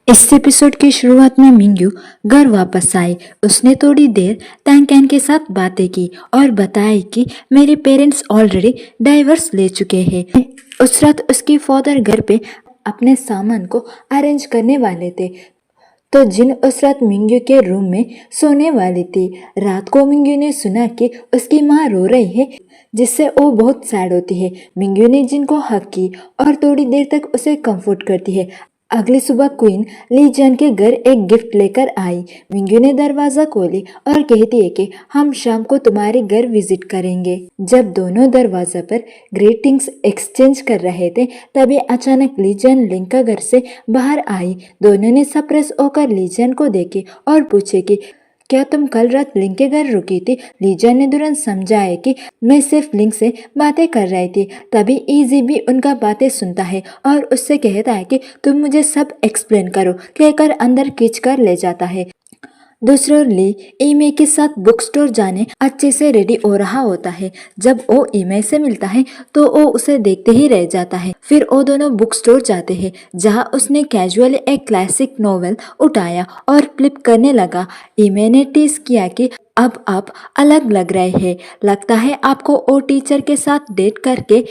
इस एपिसोड की शुरुआत में मिंग्यू घर वापस आई। उसने थोड़ी देर तैंग के साथ बातें की और बताया कि मेरे पेरेंट्स ऑलरेडी डाइवर्स ले चुके हैं। उस रात उसके फादर घर पे अपने सामान को अरेंज करने वाले थे। तो जिन उस रात मिंग्यू के रूम में सोने वाली थी। रात को मिंग्यू ने सुना कि उसकी माँ रो रही है, जिससे वो बहुत सैड होती है। मिंग्यू ने जिन को हक की और थोड़ी देर तक उसे कंफर्ट करती है। अगली सुबह क्वीन ली जन के घर एक गिफ्ट लेकर आई। मिंग्यू ने दरवाजा खोली और कहती है कि हम शाम को तुम्हारे घर विजिट करेंगे। जब दोनों दरवाजा पर ग्रीटिंग्स एक्सचेंज कर रहे थे, तभी अचानक लीजन लिंग का घर से बाहर आई। दोनों ने सरप्राइज होकर लीजन को देखे और पूछे कि क्या तुम कल रात लिंग के घर रुकी थी? लीजन ने तुरंत समझाया कि मैं सिर्फ लिंग से बातें कर रही थी। तभी इजी भी उनका बातें सुनता है और उससे कहता है कि तुम मुझे सब एक्सप्लेन करो, कहकर अंदर खींच कर ले जाता है। दूसरी ओर ली ईमे के साथ बुक स्टोर जाने अच्छे से रेडी हो रहा होता है। जब वो ईमे से मिलता है तो वो उसे देखते ही रह जाता है। फिर वो दोनों बुक स्टोर जाते हैं, जहाँ उसने कैजुअली एक क्लासिक नॉवेल उठाया और फ्लिप करने लगा। ईमे ने टीज किया कि अब आप अलग लग रहे हैं, लगता है आपको वो टीचर के साथ डेट करके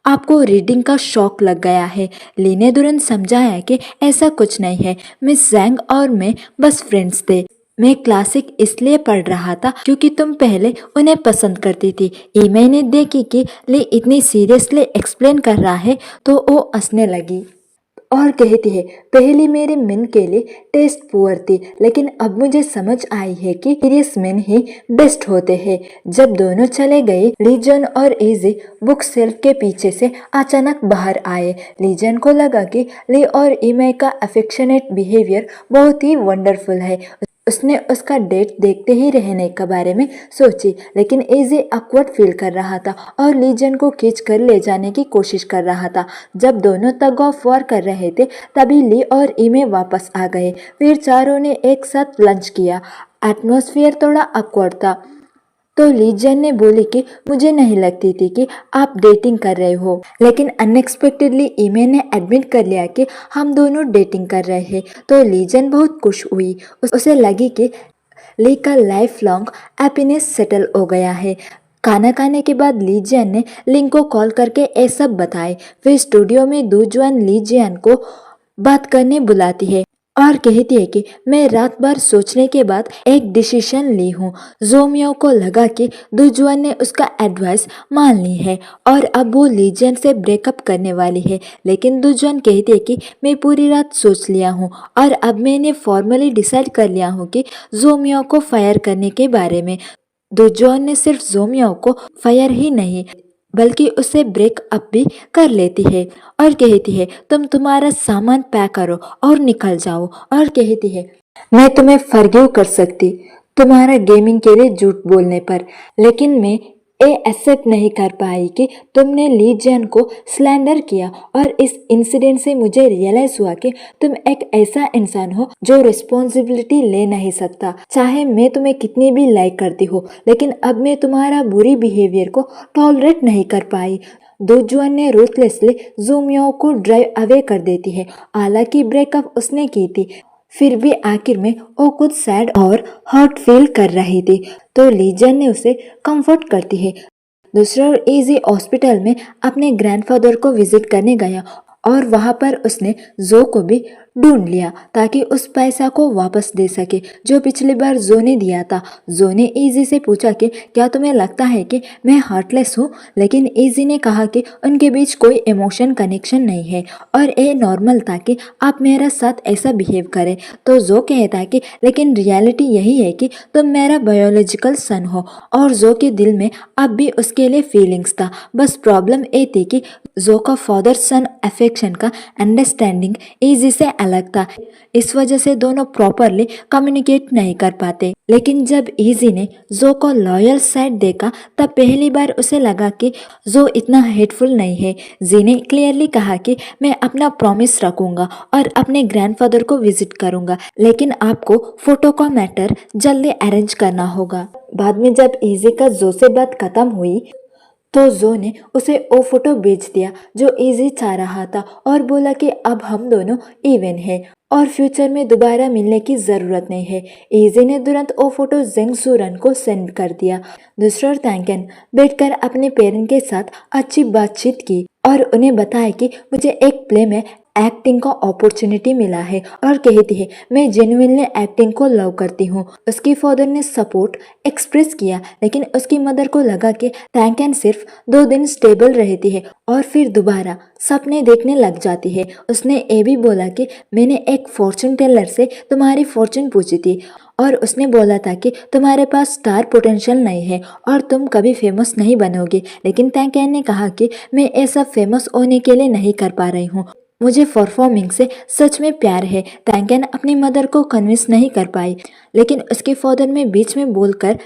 आपको रीडिंग का शौक लग गया है। ली ने तुरंत समझाया कि ऐसा कुछ नहीं है, मिस जैंग और मैं बस फ्रेंड्स थे। मैं क्लासिक इसलिए पढ़ रहा था क्योंकि तुम पहले उन्हें पसंद करती थी। ईमे ने देखी कि ली इतनी सीरियसली एक्सप्लेन कर रहा है तो वो हंसने लगी और कहती है, पहले मेरे मेन के लिए टेस्ट पुअर थी, लेकिन अब मुझे समझ आई है कि सीरियस मेन ही बेस्ट होते हैं। जब दोनों चले गए, लीजन और इजी बुक सेल्फ के पीछे से अचानक बाहर आए। लीजन को लगा कि ली और ईमे का अफेक्शनेट बिहेवियर बहुत ही वंडरफुल है। उसने उसका डेट देखते ही रहने के बारे में सोची, लेकिन इजी ऑकवर्ड फील कर रहा था और लीजन को खींच कर ले जाने की कोशिश कर रहा था। जब दोनों टग ऑफ वॉर कर रहे थे, तभी ली और ईमे वापस आ गए। फिर चारों ने एक साथ लंच किया। एटमॉस्फेयर थोड़ा ऑकवर्ड था, तो लीजन ने बोली कि मुझे नहीं लगती थी कि आप डेटिंग कर रहे हो, लेकिन अनएक्सपेक्टेडली ईमे ने एडमिट कर लिया कि हम दोनों डेटिंग कर रहे हैं। तो लीजन बहुत खुश हुई। उसे लगी कि ली का लाइफ लॉन्ग हैप्पीनेस सेटल हो गया है। खाना खाने के बाद लीजियन ने लिंग को कॉल करके ये सब बताए। फिर स्टूडियो में दूजवान लीजियन को बात करने बुलाती है और कहती है कि मैं रात भर सोचने के बाद एक डिसीजन ली हूँ। जोमियो को लगा कि दुजुआन ने उसका एडवाइस मान ली है और अब वो लीजन से ब्रेकअप करने वाली है, लेकिन दुजुआन कहती है कि मैं पूरी रात सोच लिया हूँ और अब मैंने फॉर्मली डिसाइड कर लिया हूँ कि जोमियो को फायर करने के बारे में। दुजुआन ने सिर्फ जोमियो को फायर ही नहीं बल्कि उसे ब्रेकअप भी कर लेती है और कहती है, तुम तुम्हारा सामान पैक करो और निकल जाओ। और कहती है, मैं तुम्हें फॉरगिव कर सकती तुम्हारा गेमिंग के लिए झूठ बोलने पर, लेकिन मैं ये एक्सेप्ट नहीं कर पाई कि तुमने ली जैन को स्लैंडर किया। और इस इंसिडेंट से मुझे रियलाइज हुआ कि तुम एक ऐसा इंसान हो जो रिस्पॉन्सिबिलिटी ले नहीं सकता। चाहे मैं तुम्हें कितनी भी लाइक करती हो, लेकिन अब मैं तुम्हारा बुरी बिहेवियर को टॉलरेट नहीं कर पाई। दोजुआन ने रूथलेसली जोमियो को ड्राइव अवे कर देती है। हालांकि ब्रेकअप उसने की थी, फिर भी आखिर में वो कुछ सैड और हर्ट फील कर रही थी, तो लीजन ने उसे कंफर्ट करती है। दूसरा ओर इजी हॉस्पिटल में अपने ग्रैंडफादर को विजिट करने गया और वहां पर उसने जो को भी ढूंढ लिया ताकि उस पैसा को वापस दे सके जो पिछली बार जो ने दिया था। जो ने इजी से पूछा कि क्या तुम्हें लगता है कि मैं हार्टलेस हूँ, लेकिन इजी ने कहा कि उनके बीच कोई इमोशन कनेक्शन नहीं है और ये नॉर्मल था कि आप मेरा साथ ऐसा बिहेव करें। तो जो कहता है कि लेकिन रियलिटी यही है कि तुम मेरा बायोलॉजिकल सन हो और जो के दिल में अब भी उसके लिए फीलिंग्स था। बस प्रॉब्लम ये थी कि जो का फादर सन अफेक्शन का अंडरस्टैंडिंग इजी से अलग था, इस वजह से दोनों प्रॉपरली कम्युनिकेट नहीं कर पाते। लेकिन जब इजी ने जो को लॉयल साइड देखा, तब पहली बार उसे लगा कि जो इतना हेटफुल नहीं है। जी ने क्लियरली कहा कि मैं अपना प्रॉमिस रखूंगा और अपने ग्रैंडफादर को विजिट करूंगा, लेकिन आपको फोटो का मैटर जल्दी अरेंज करना होगा। बाद में जब इजी का जो से बात खत्म हुई तो जो ने उसे वो फोटो भेज दिया जो इजी चाह रहा था और बोला कि अब हम दोनों इवन है और फ्यूचर में दोबारा मिलने की जरूरत नहीं है। इजी ने तुरंत वो फोटो जेंग सूरन को सेंड कर दिया। दूसरी ओर तैंकेन बैठकर अपने पेरेंट के साथ अच्छी बातचीत की और उन्हें बताया कि मुझे एक प्ले में एक्टिंग का अपॉर्चुनिटी मिला है और कहती है मैं जेन्युइनली एक्टिंग को लव करती हूँ। उसकी फादर ने सपोर्ट एक्सप्रेस किया लेकिन उसकी मदर को लगा कि तैंकेन सिर्फ 2 दिन स्टेबल रहती है और फिर दोबारा सपने देखने लग जाती है। उसने ये भी बोला कि मैंने एक फॉर्चून टेलर से तुम्हारी फॉर्चून पूछी थी और उसने बोला था कि तुम्हारे पास स्टार पोटेंशियल नहीं है और तुम कभी फेमस नहीं बनोगे। लेकिन तैंकेन ने कहा कि मैं ऐसा फेमस होने के लिए नहीं कर पा रही हूँ, मुझे परफॉर्मिंग से सच में प्यार है। तैंकेन अपनी मदर को कन्विंस नहीं कर पाई लेकिन उसके फादर में बीच में बोलकर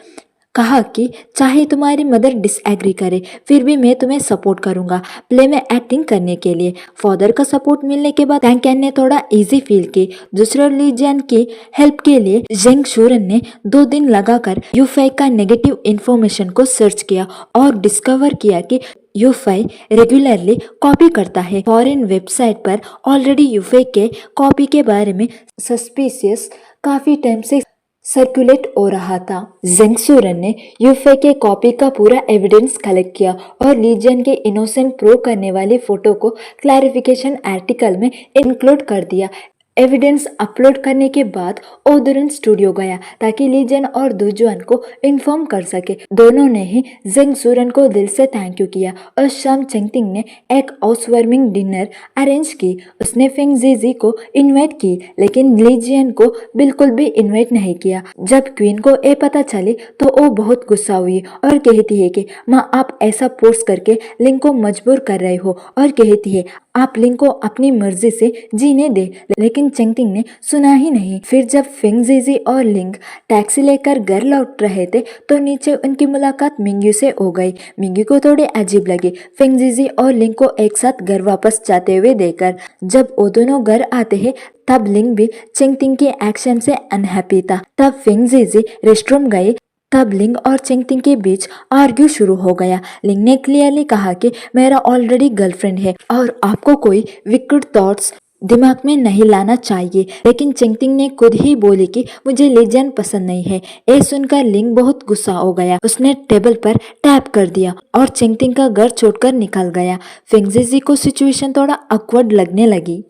कहा कि चाहे तुम्हारी मदर डिसएग्री करे फिर भी मैं तुम्हें सपोर्ट करूंगा प्ले में एक्टिंग करने के लिए। फादर का सपोर्ट मिलने के बाद तैंकेन ने थोड़ा इजी फील की। दूसरे लीजियन की हेल्प के लिए जेंग शूरन ने 2 दिन लगाकर यूफाई का नेगेटिव इंफॉर्मेशन को सर्च किया और डिस्कवर किया कि यूफाई रेगुलरली कॉपी करता है। फॉरेन वेबसाइट पर ऑलरेडी यूफाई के कॉपी के बारे में सस्पिशियस काफी टाइम से सर्कुलेट हो रहा था। जेंग सूरन ने यूफे के कॉपी का पूरा एविडेंस कलेक्ट किया और लीजियन के इनोसेंट प्रूव करने वाली फोटो को क्लैरिफिकेशन आर्टिकल में इंक्लूड कर दिया। एविडेंस अपलोड करने के बाद वो तुरंत स्टूडियो गया ताकि लीजन और दुजुआन को इन्फॉर्म कर सके। दोनों ने ही जेंग सूरन को दिल से थैंक यू किया और शाम चेंगटिंग ने एक हाउसवार्मिंग डिनर अरेंज की। उसने फेंग जीजी को इनवाइट की लेकिन लीजियन को बिल्कुल भी इनवाइट नहीं किया। जब क्वीन को ये पता चली तो वो बहुत गुस्सा हुई और कहती है कि माँ आप ऐसा फोर्स करके लिंग को मजबूर कर रहे हो और कहती है आप लिंग को अपनी मर्जी से जीने दे। लेकिन चेंगटिंग ने सुना ही नहीं। फिर जब फेंग जीजी और लिंग टैक्सी लेकर घर लौट रहे थे तो नीचे उनकी मुलाकात मिंग्यू से हो गई। मिंग्यू को थोड़ी अजीब लगी फेंग जीजी और लिंग को एक साथ घर वापस जाते हुए देखकर। जब वो दोनों घर आते हैं तब लिंग भी चेंगटिंग के एक्शन से अनहैप्पी था। तब फेंग जीजी रेस्टरूम गए तब लिंग और चेंगटिंग के बीच आर्ग्यू शुरू हो गया। लिंग ने क्लियरली कहा कि मेरा ऑलरेडी गर्लफ्रेंड है और आपको कोई विकेड थॉट्स दिमाग में नहीं लाना चाहिए। लेकिन चेंगटिंग ने खुद ही बोली कि मुझे लीजियन पसंद नहीं है। ये सुनकर लिंग बहुत गुस्सा हो गया। उसने टेबल पर टैप कर दिया और चेंगटिंग का घर छोड़कर निकल गया। फेंगजीजी को सिचुएशन थोड़ा ऑकवर्ड लगने लगी।